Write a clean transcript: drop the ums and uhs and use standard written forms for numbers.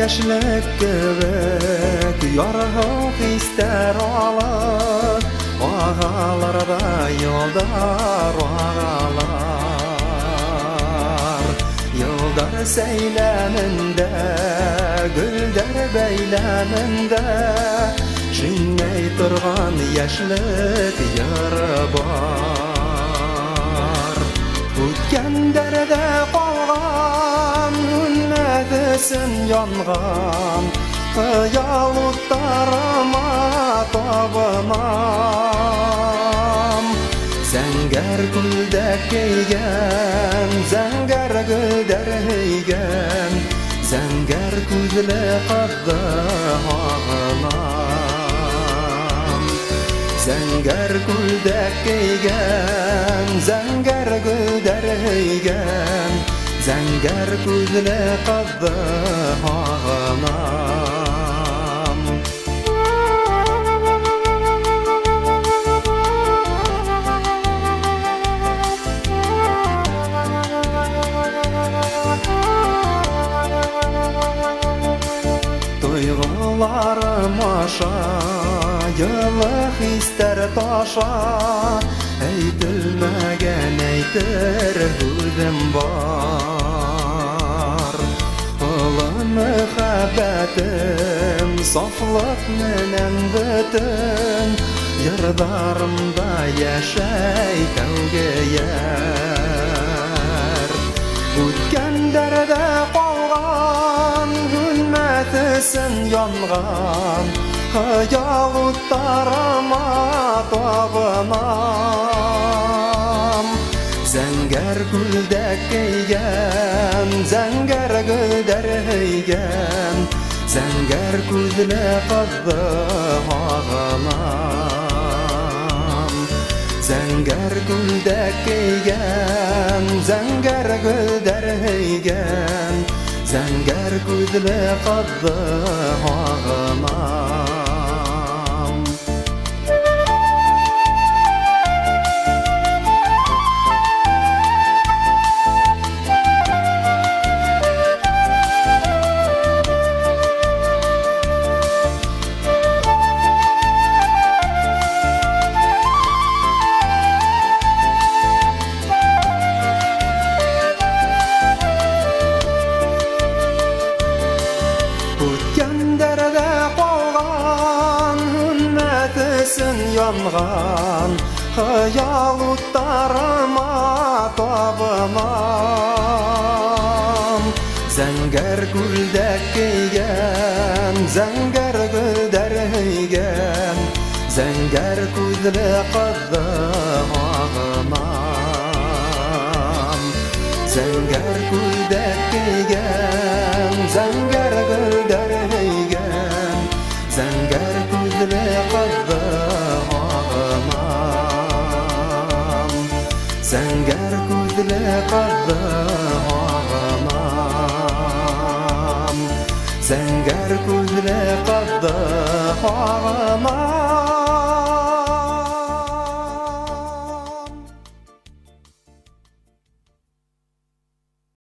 яшьлек кебек ярһып истәр алыр агаларда йолдар агалар йолдар сәйләмендә гөлдәр бәйләмендә шинмәй торган яшьлек яры бар үткәндәрдә калган үлмәдесен янган хыял уттарыма табынам зәңгәр күлдәк кигән зәңгәр гөлдәр һөйгән зәңгәр күзле кызды һагынам зәңгәр күлдәк кигән зәңгәр гөлдәр һөйгән зәңгәр күзле кызды һагынам Тойгыларым аша йылы хистәр таша әйтелмәгән әйтер һүзем бар олы мөхәббәтем сафлык менән бөтен йырдарымда яшәй тәүге яр үткәндәрдә калган үлмәдесен янган хыял уттарыма табынам зәңгәр күлдәк кигән зәңгәр гөлдәр һөйгән зәңгәр күзле кызды һагынам зәңгәр күлдәк кигән зәңгәр гөлдәр һөйгән зәңгәр күзле кызды һагынам Үткәндәрдә калган үлмәдесен янган хыял уттарыма табынам зәңгәр күлдәк кигән зәңгәр гөлдәр һөйгән зәңгәр күзле кызды һагынам зәңгәр күлдәк кигән зәңгәр гөлдәр һөйгән зәңгәр күзле кызды һагынам зәңгәр күзле кызды һагынам зәңгәр күзле кызды һагынам